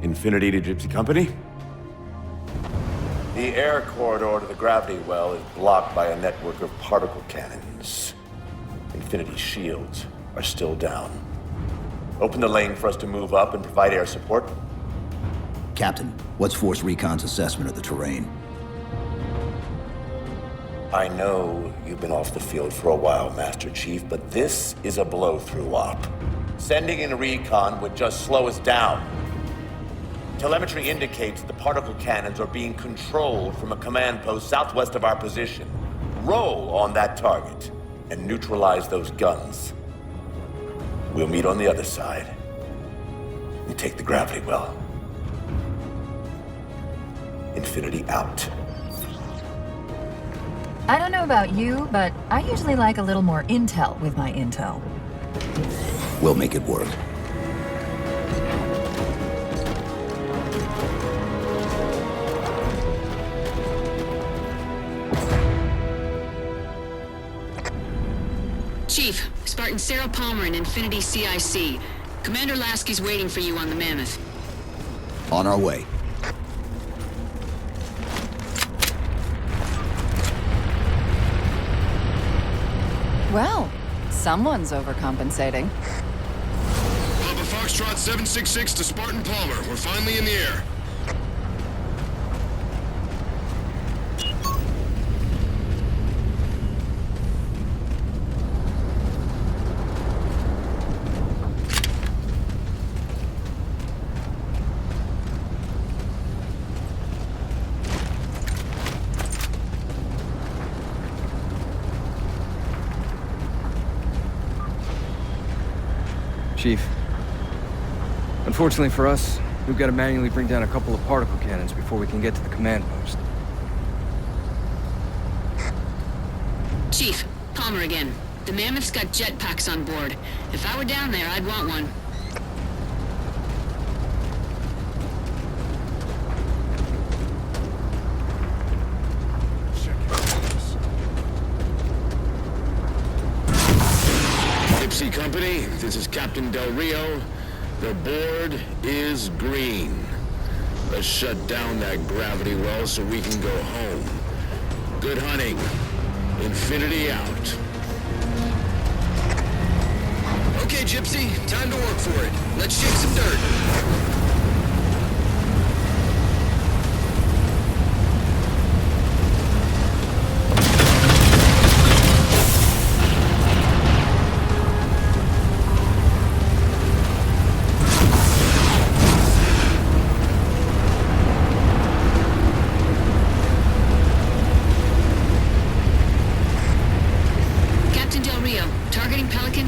Infinity to Gypsy Company? The air corridor to the gravity well is blocked by a network of particle cannons. Infinity's shields are still down. Open the lane for us to move up and provide air support. Captain, what's Force Recon's assessment of the terrain? I know you've been off the field for a while, Master Chief, but this is a blow-through op. Sending in recon would just slow us down. Telemetry indicates the particle cannons are being controlled from a command post southwest of our position. Roll on that target and neutralize those guns. We'll meet on the other side and take the gravity well. Infinity out. I don't know about you, but I usually like a little more intel with my intel. We'll make it work. Chief, Spartan Sarah Palmer in Infinity CIC. Commander Lasky's waiting for you on the Mammoth. On our way. Well, someone's overcompensating. Papa Foxtrot 766 to Spartan Palmer. We're finally in the air. Chief, unfortunately for us, we've got to manually bring down a couple of particle cannons before we can get to the command post. Chief, Palmer again. The Mammoth's got jetpacks on board. If I were down there, I'd want one. Gypsy Company, this is Captain Del Rio. The board is green. Let's shut down that gravity well so we can go home. Good hunting. Infinity out. Okay, Gypsy, time to work for it. Let's shake some dirt.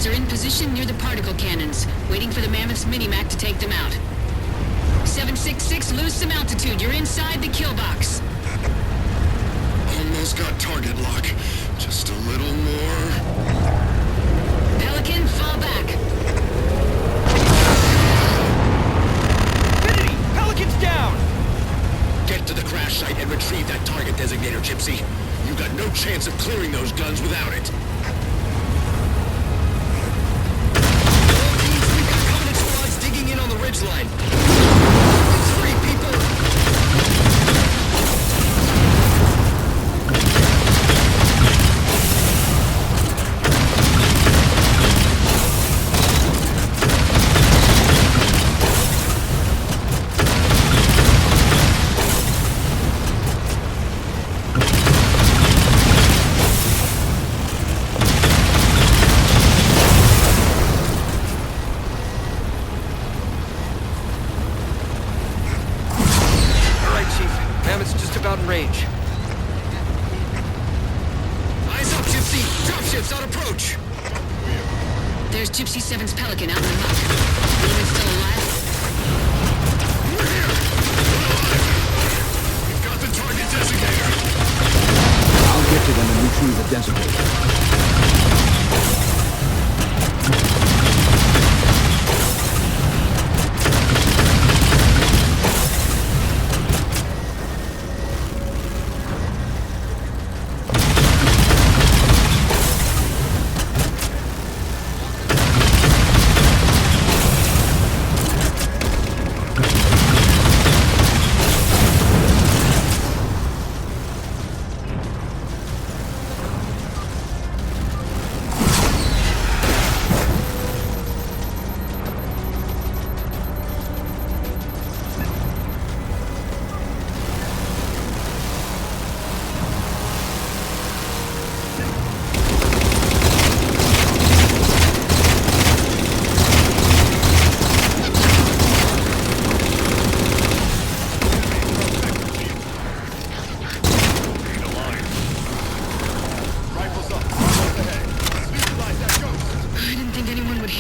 Are in position near the particle cannons, waiting for the Mammoth's Minimac to take them out. 766, lose some altitude. You're inside the kill box. Almost got target lock. Just a little more. Pelican, fall back. Infinity! Pelican's down! Get to the crash site and retrieve that target designator, Gypsy. You've got no chance of clearing those guns without it. Line. It's free, people! Range. Eyes up, Gypsy! Dropships on approach! There's Gypsy 7's Pelican out in the muck. Anyone still alive? We're here! We've got the target designator! I'll get to them and retrieve the designator.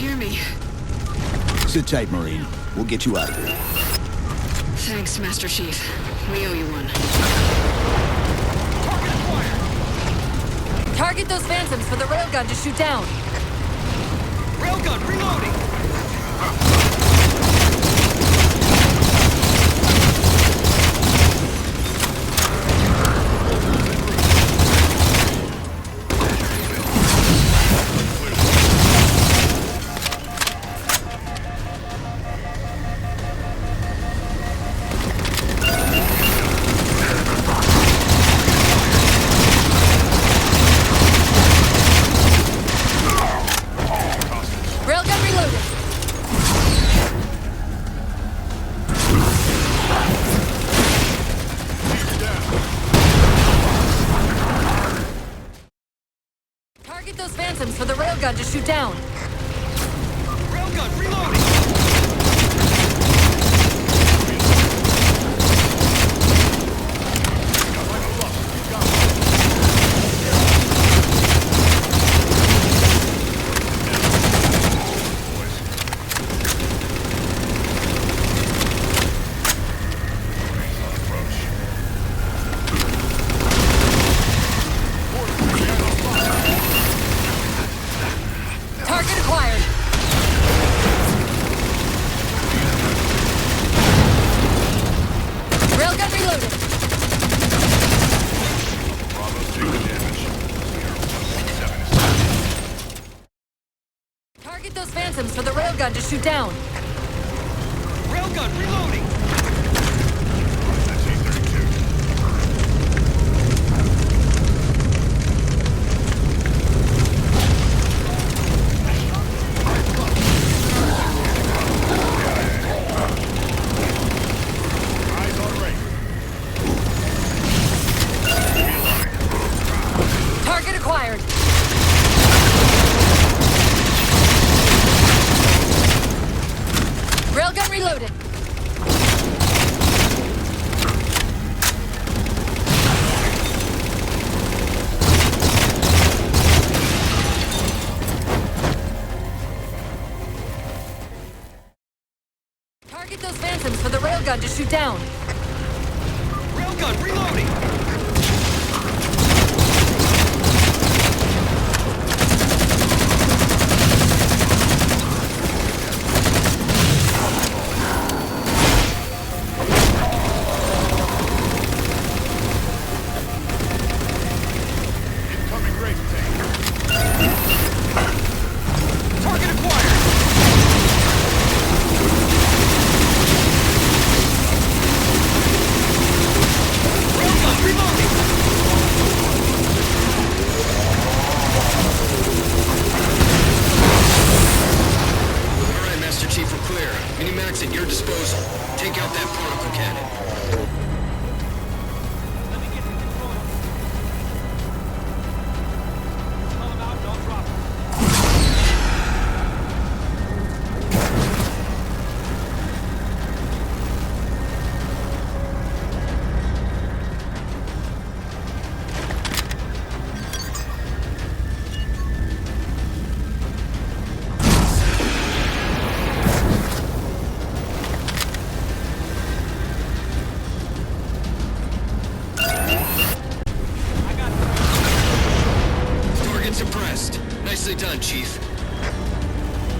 hear me. Sit tight, Marine. We'll get you out of here. Thanks, Master Chief. We owe you one. Target those phantoms for the railgun to shoot down. Railgun reloading! Railgun reloaded. Target those phantoms for the railgun to shoot down. Railgun reloading! Target acquired. Railgun reloaded. Target those phantoms for the railgun to shoot down. Railgun reloading! Target acquired. Railgun reloaded. Target those phantoms for the railgun to shoot down. Railgun reloading! Target acquired! Railgun reloading! All right, Master Chief, we're clear. Minimax at your disposal. Take out that particle cannon. Target suppressed. Nicely done, Chief.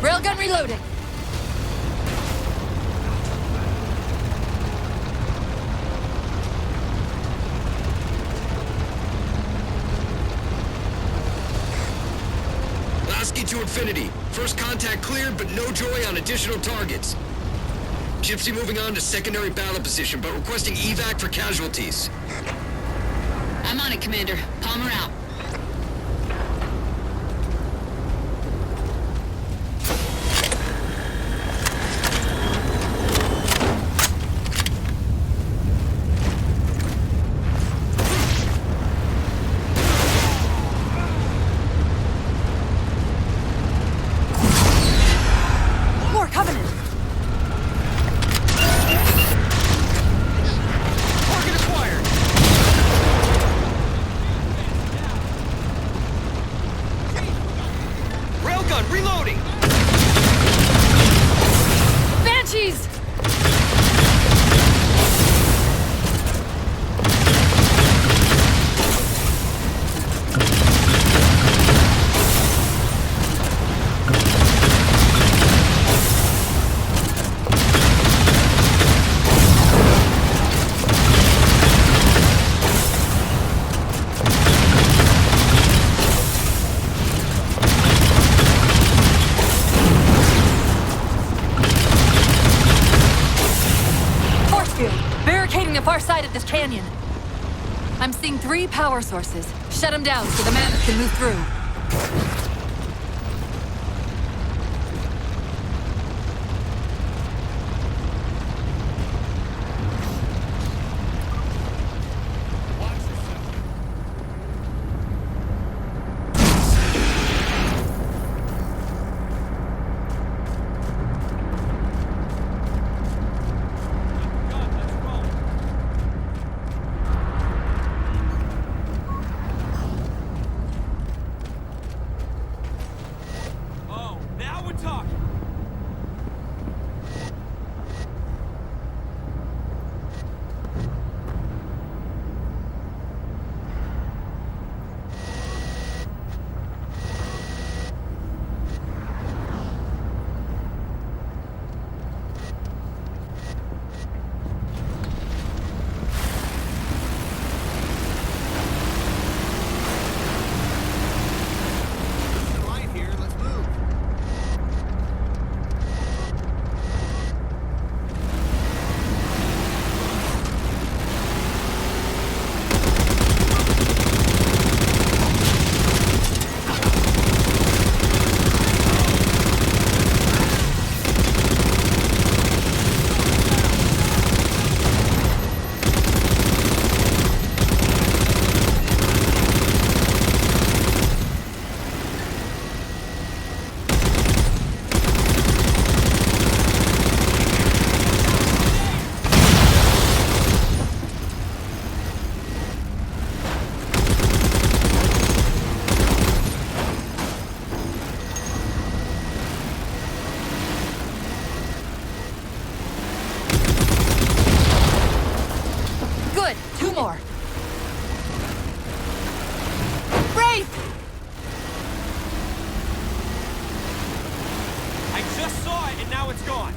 Railgun reloaded. Lasky to infinity. First contact cleared, but no joy on additional targets. Gypsy moving on to secondary battle position, but requesting evac for casualties. I'm on it, Commander. Palmer out. More Covenant. Target acquired! Railgun reloading! side of this canyon. I'm seeing 3 power sources. Shut them down so the mammoth can move through. Good. 2 more. Wraith! I just saw it and now it's gone.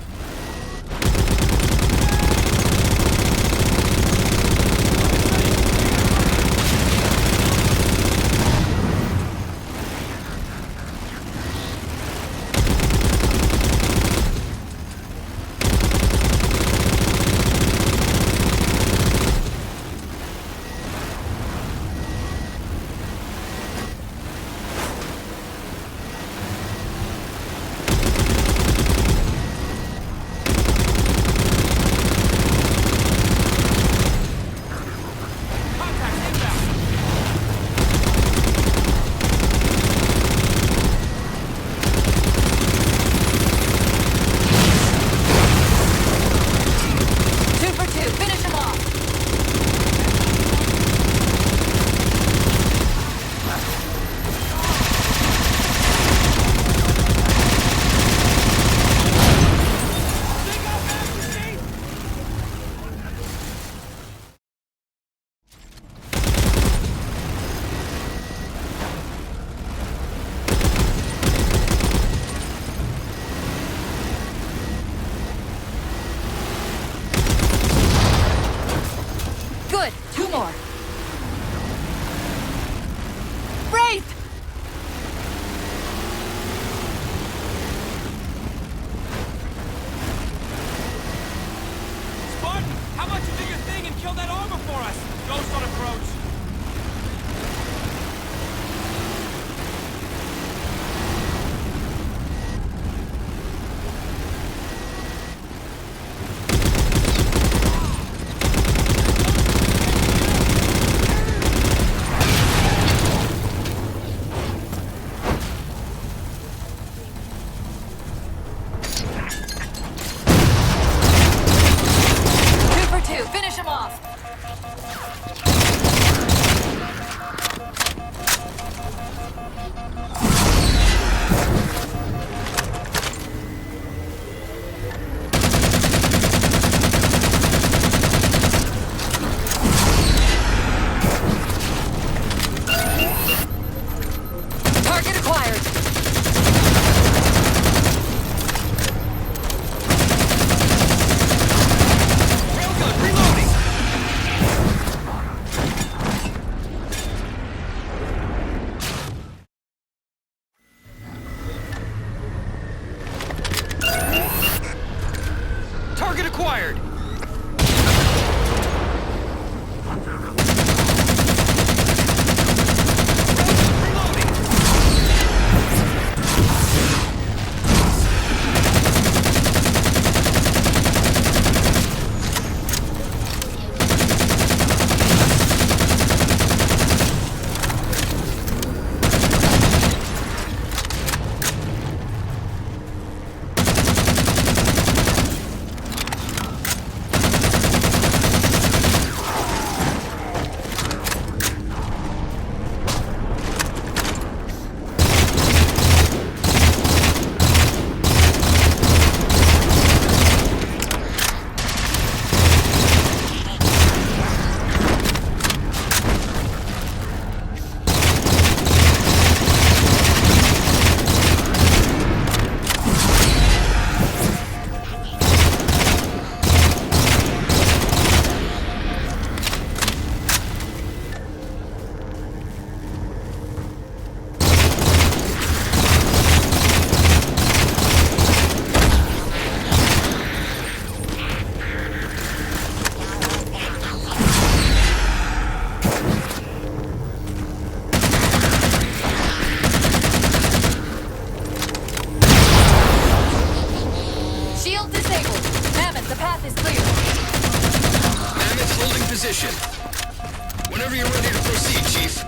position. Whenever you're ready to proceed, Chief.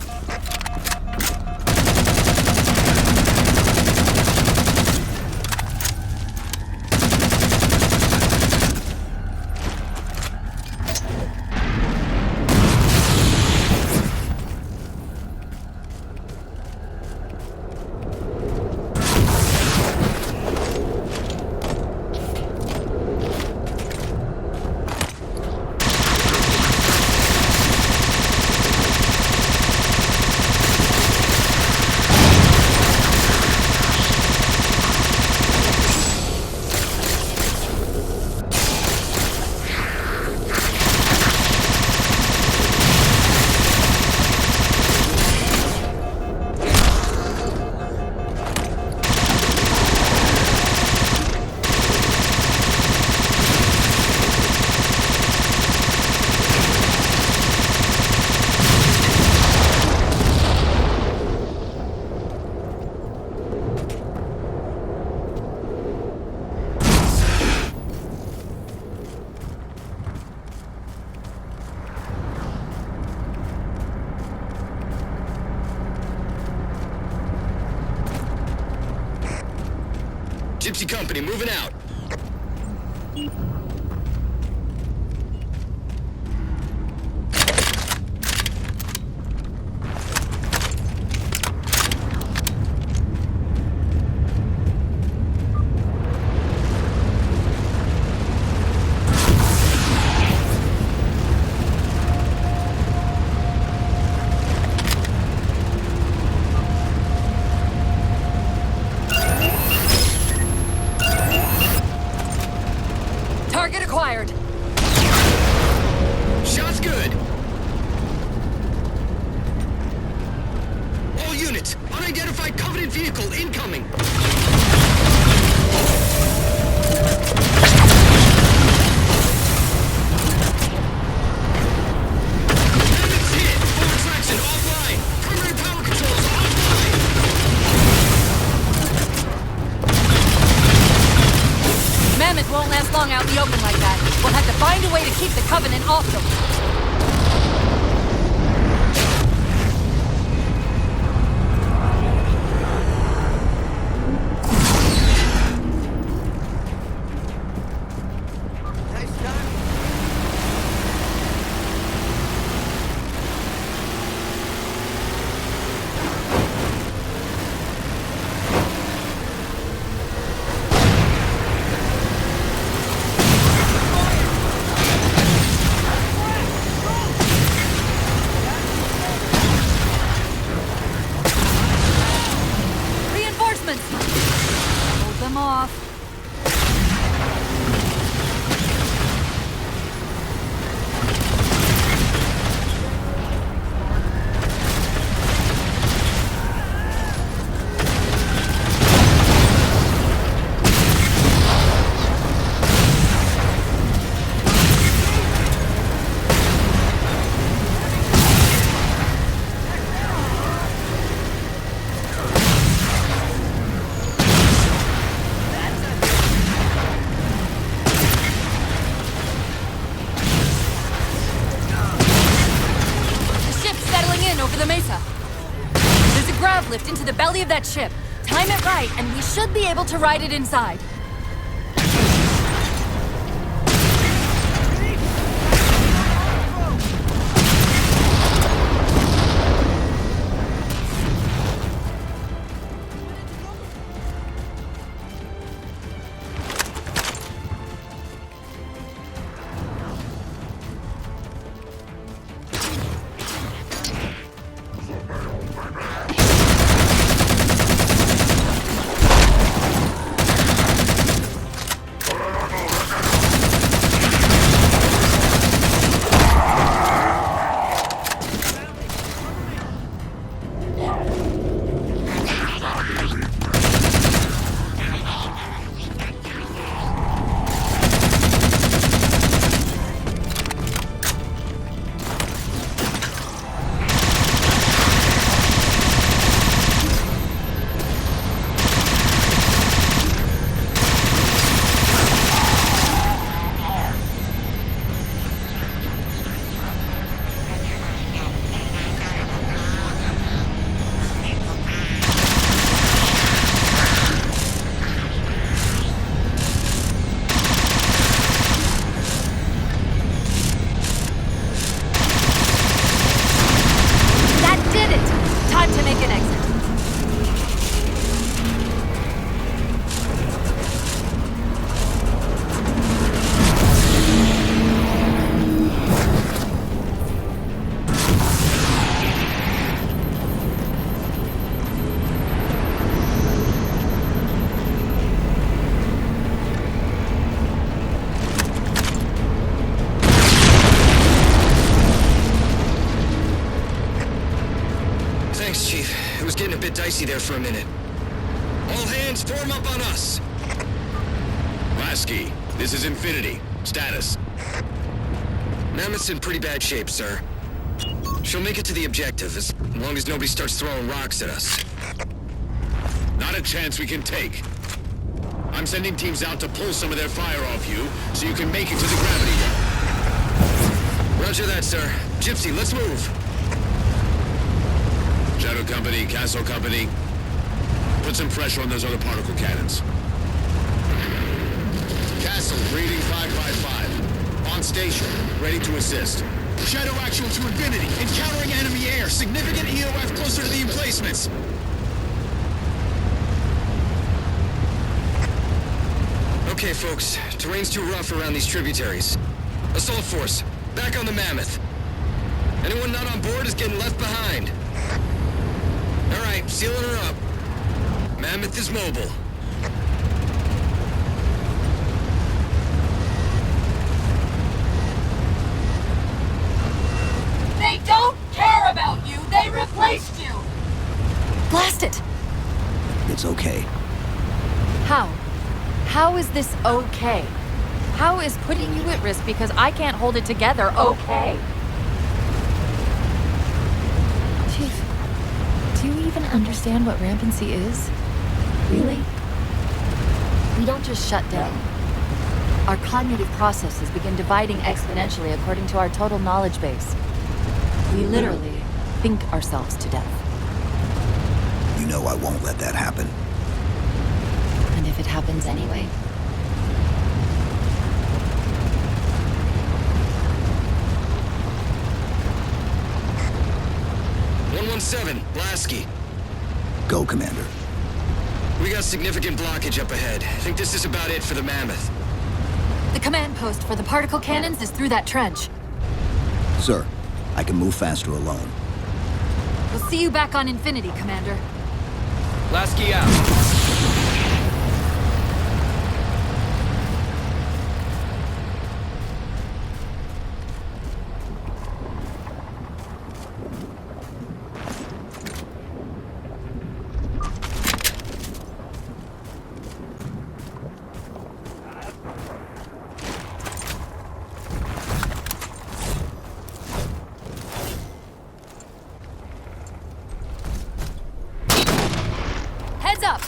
Gypsy Company, moving out. Target acquired. Shot's good. All units, unidentified Covenant vehicle incoming. Mammoth's hit. Forward traction offline. Primary power controls offline. Mammoth won't last long out in the open like that. We'll have to find a way to keep the Covenant off them. Hold them off. Over the mesa. There's a grav lift into the belly of that ship. Time it right, and we should be able to ride it inside. icy there for a minute. All hands, form up on us. Lasky, this is Infinity. Status. Mammoth's in pretty bad shape, sir. She'll make it to the objective, as long as nobody starts throwing rocks at us. Not a chance we can take. I'm sending teams out to pull some of their fire off you, so you can make it to the gravity well. Roger that, sir. Gypsy, let's move. Shadow Company, Castle Company, put some pressure on those other particle cannons. Castle, reading 555. On station, ready to assist. Shadow actual to Infinity. Encountering enemy air. Significant EOF closer to the emplacements. Okay, folks. Terrain's too rough around these tributaries. Assault force, back on the Mammoth. Anyone not on board is getting left behind. All right, sealing her up. Mammoth is mobile. They don't care about you! They replaced you! Blast it! It's okay. How? How is this okay? How is putting you at risk because I can't hold it together okay? Chief, do you even understand what rampancy is? Really? We don't just shut down. Our cognitive processes begin dividing exponentially according to our total knowledge base. We literally think ourselves to death. You know I won't let that happen. And if it happens anyway? "117, Lasky. Go, Commander. We got significant blockage up ahead. I think this is about it for the Mammoth. The command post for the particle cannons is through that trench. Sir, I can move faster alone. We'll see you back on Infinity, Commander. Lasky out. Heads up!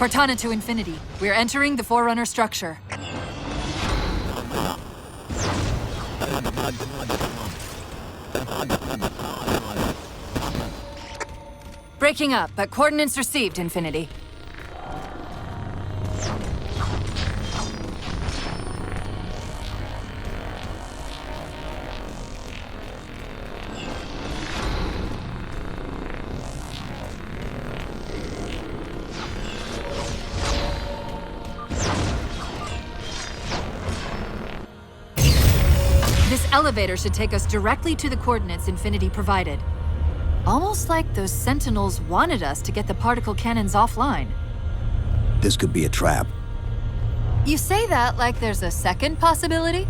Cortana to Infinity. We're entering the Forerunner structure. Breaking up, but coordinates received, Infinity. This elevator should take us directly to the coordinates Infinity provided. Almost like those Sentinels wanted us to get the particle cannons offline. This could be a trap. You say that like there's a second possibility?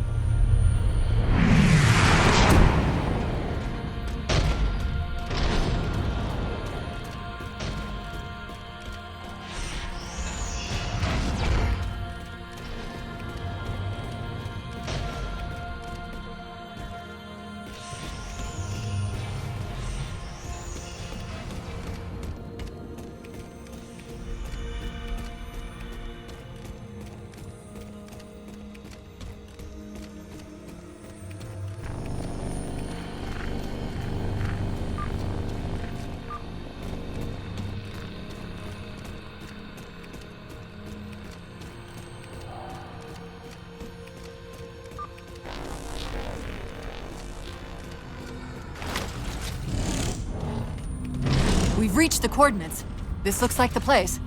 We've reached the coordinates. This looks like the place.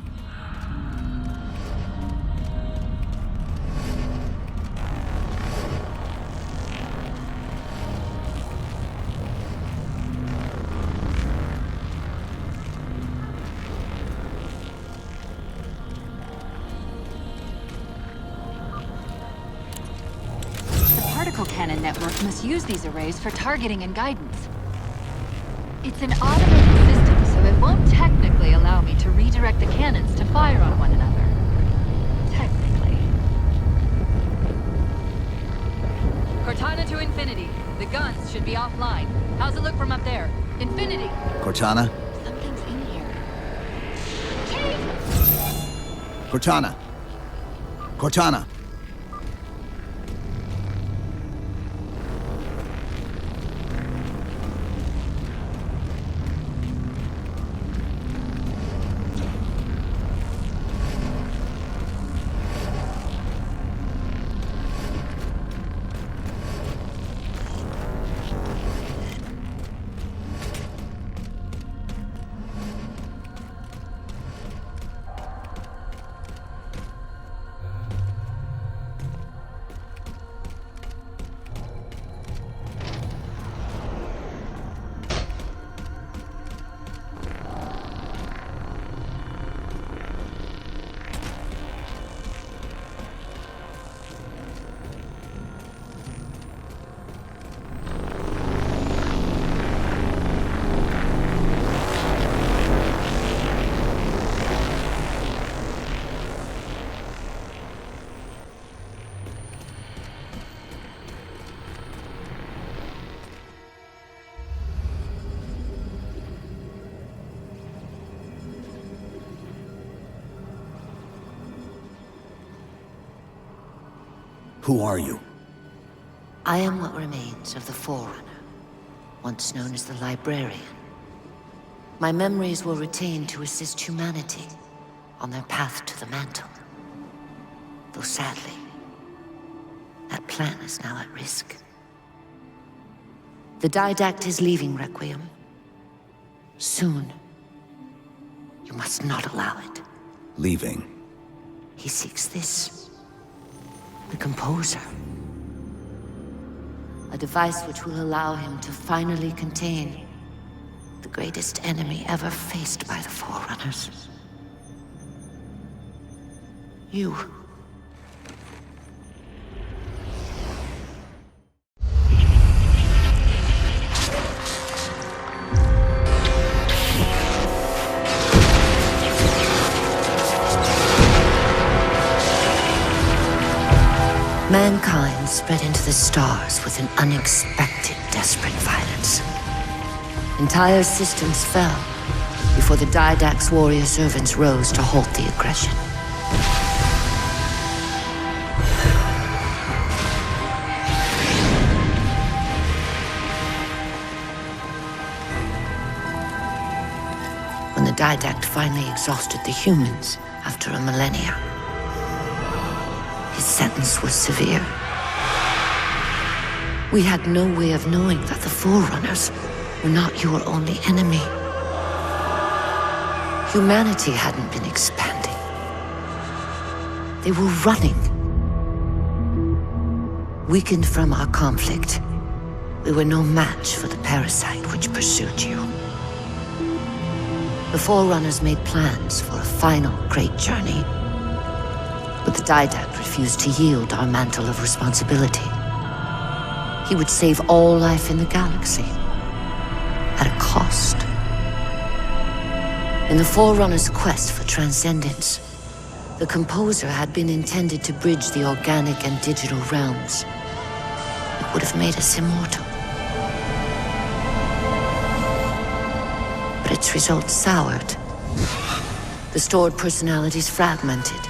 The particle cannon network must use these arrays for targeting and guidance. It's an automated system, so it won't technically allow me to redirect the cannons to fire on one another. Technically. Cortana to Infinity. The guns should be offline. How's it look from up there? Infinity! Cortana? Something's in here. Cortana! Cortana! Who are you? I am what remains of the Forerunner, once known as the Librarian. My memories were retained to assist humanity on their path to the mantle. Though sadly, that plan is now at risk. The Didact is leaving Requiem. Soon. You must not allow it. Leaving. He seeks this. The Composer. A device which will allow him to finally contain the greatest enemy ever faced by the Forerunners. You. Mankind spread into the stars with an unexpected, desperate violence. Entire systems fell, before the Didact's warrior servants rose to halt the aggression. When the Didact finally exhausted the humans after a millennia, his sentence was severe. We had no way of knowing that the Forerunners were not your only enemy. Humanity hadn't been expanding. They were running. Weakened from our conflict, we were no match for the parasite which pursued you. The Forerunners made plans for a final great journey, but the Didact refused to yield our mantle of responsibility. He would save all life in the galaxy, at a cost. In the Forerunner's quest for transcendence, the Composer had been intended to bridge the organic and digital realms. It would have made us immortal. But its results soured. The stored personalities fragmented,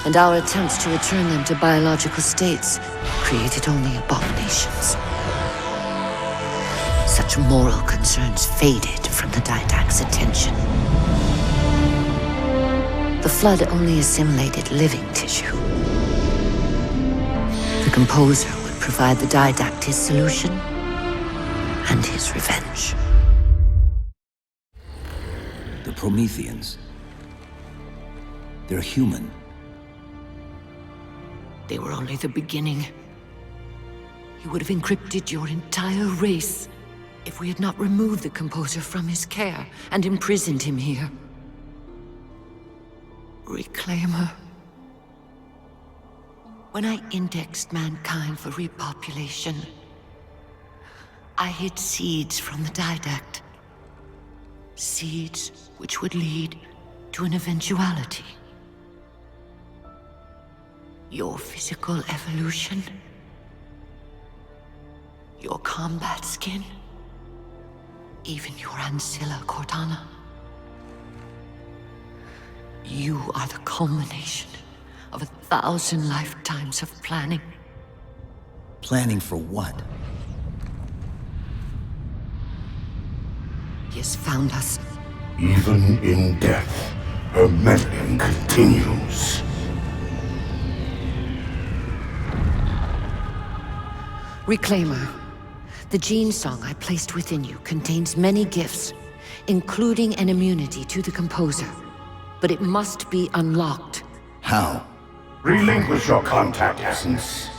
and our attempts to return them to biological states created only abominations. Such moral concerns faded from the Didact's attention. The Flood only assimilated living tissue. The Composer would provide the Didact his solution and his revenge. The Prometheans. They're human. They were only the beginning. He would have encrypted your entire race if we had not removed the Composer from his care and imprisoned him here. Reclaimer. When I indexed mankind for repopulation, I hid seeds from the Didact. Seeds which would lead to an eventuality. Your physical evolution, your combat skin, even your ancilla Cortana. You are the culmination of 1,000 lifetimes of planning. Planning for what? He has found us. Even in death, her meddling continues. Reclaimer. The gene song I placed within you contains many gifts, including an immunity to the Composer. But it must be unlocked. How? Relinquish your contact essence.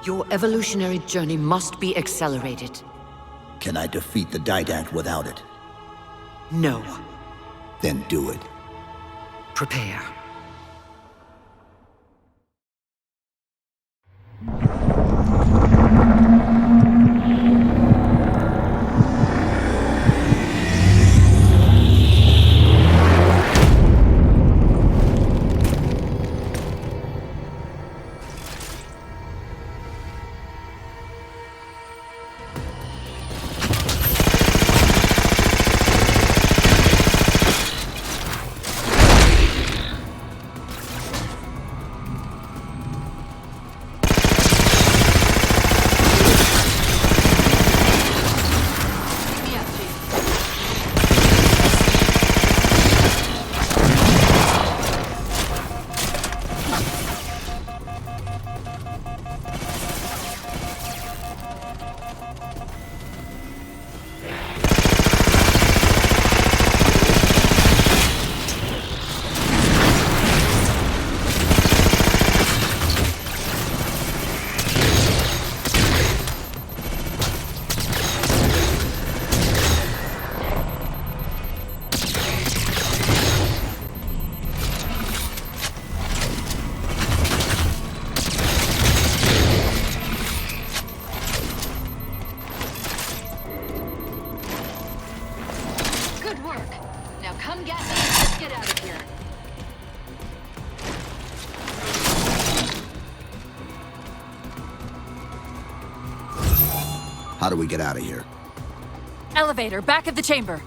Your evolutionary journey must be accelerated. Can I defeat the Didact without it? No. Then do it. Prepare. How do we get out of here? Elevator, back of the chamber.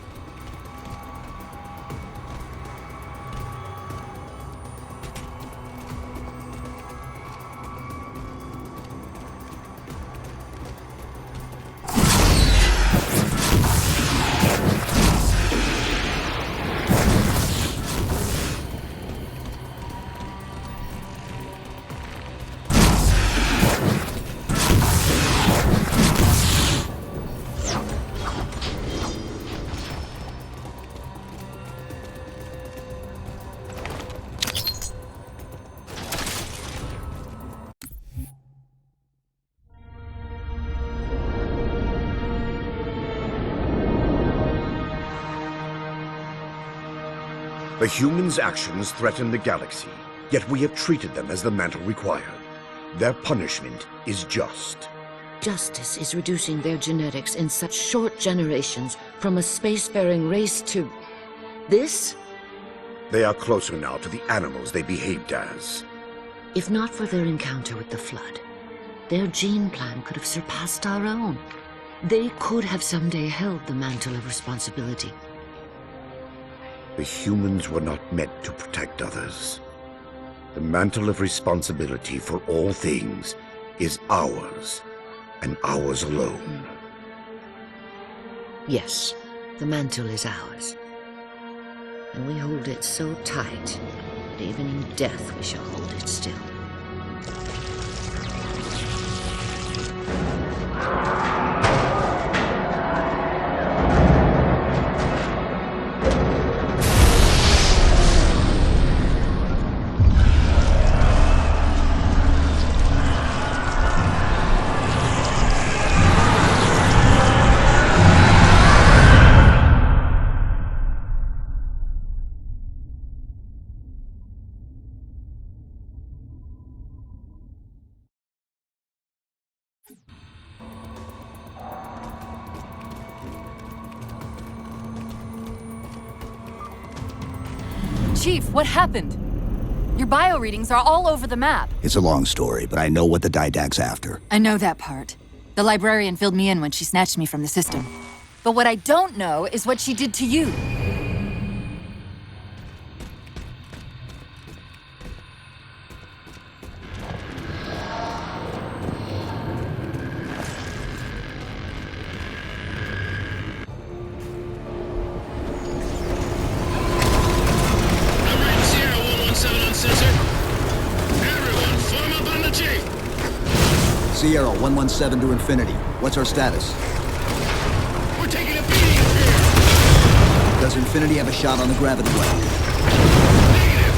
The humans' actions threaten the galaxy, yet we have treated them as the mantle required. Their punishment is just. Justice is reducing their genetics in such short generations from a spacefaring race to... this? They are closer now to the animals they behaved as. If not for their encounter with the Flood, their gene plan could have surpassed our own. They could have someday held the mantle of responsibility. The humans were not meant to protect others. The mantle of responsibility for all things is ours, and ours alone. Yes, the mantle is ours. And we hold it so tight that even in death we shall hold it still. Chief, what happened? Your bio readings are all over the map. It's a long story, but I know what the Didact's after. I know that part. The librarian filled me in when she snatched me from the system. But what I don't know is what she did to you. Sierra 117 to Infinity. What's our status? We're taking a beating up here! Does Infinity have a shot on the gravity well? Negative!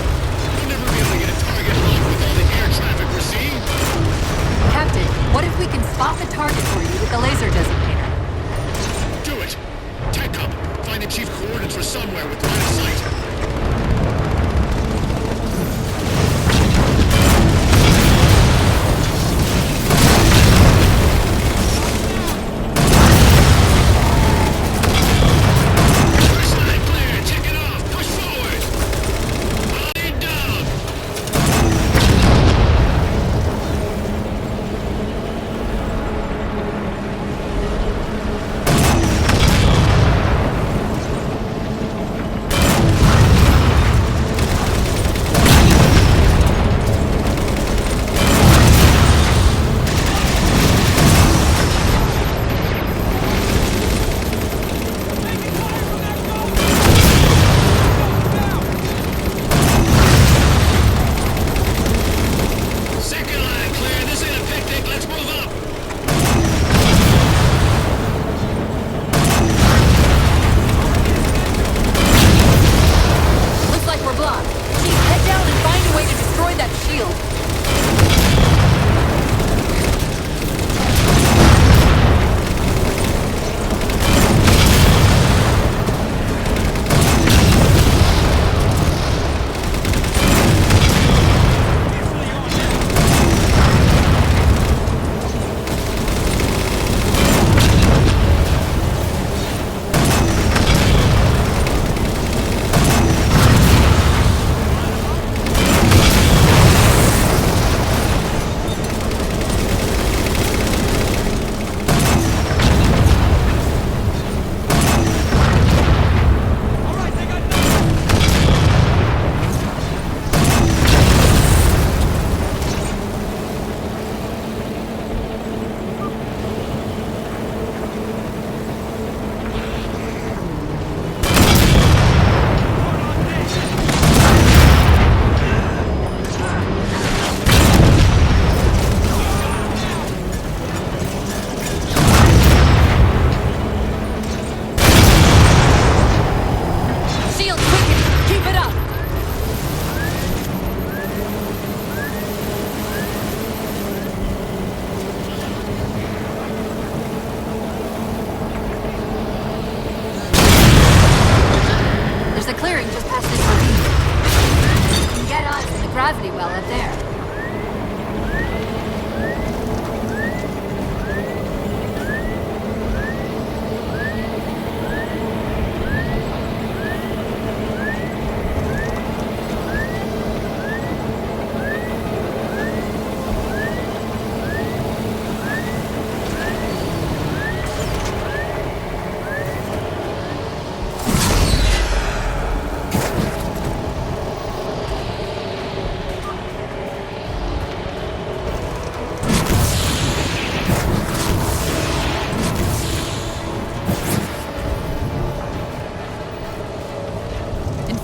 We'll never be able to get a target lock with all the air traffic we're seeing. Captain, what if we can spot the target for you with the laser designator? Do it! Tech up! Find the chief coordinates for somewhere with line of sight.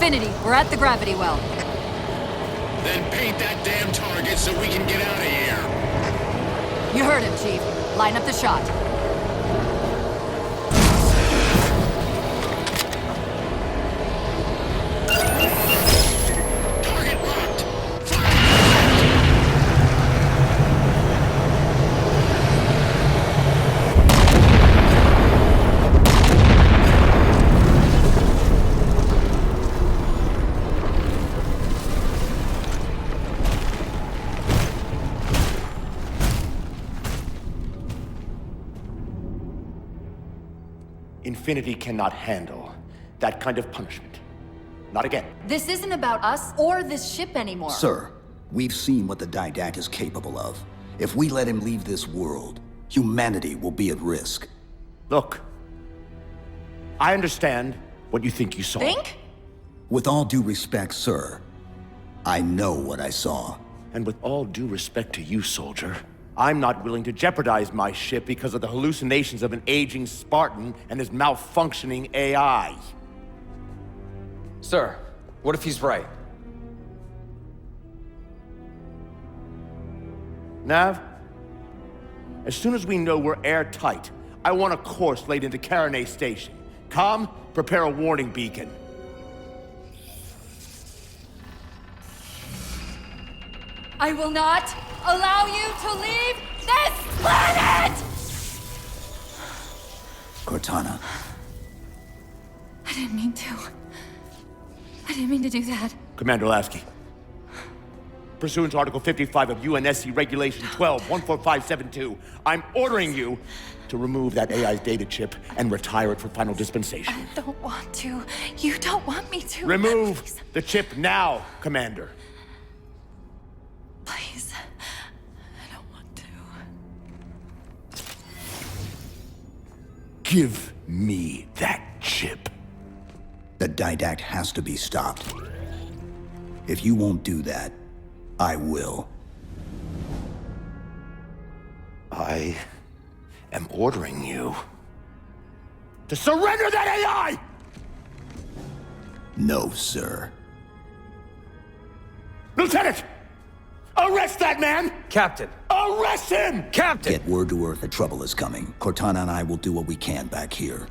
Infinity, we're at the gravity well. Then paint that damn target so we can get out of here. You heard him, Chief. Line up the shot. Target locked. Infinity cannot handle that kind of punishment. Not again. This isn't about us or this ship anymore. Sir, we've seen what the Didact is capable of. If we let him leave this world, humanity will be at risk. Look, I understand what you think you saw. Think? With all due respect, sir, I know what I saw. And with all due respect to you, soldier, I'm not willing to jeopardize my ship because of the hallucinations of an aging Spartan and his malfunctioning AI. Sir, what if he's right? Nav, as soon as we know we're airtight, I want a course laid into Caranay Station. Com, prepare a warning beacon. I will not allow you to leave this planet! Cortana. I didn't mean to. I didn't mean to do that. Commander Lasky, pursuant to Article 55 of UNSC Regulation 12-14572, I'm ordering you to remove that AI's data chip and retire it for final dispensation. I don't want to. You don't want me to. Remove Please. the chip now, Commander. Please. I don't want to. Give me that chip. The Didact has to be stopped. If you won't do that, I will. I am ordering you to surrender that AI! No, sir. Lieutenant! Arrest that man! Captain! Arrest him! Captain! Get word to Earth that trouble is coming. Cortana and I will do what we can back here.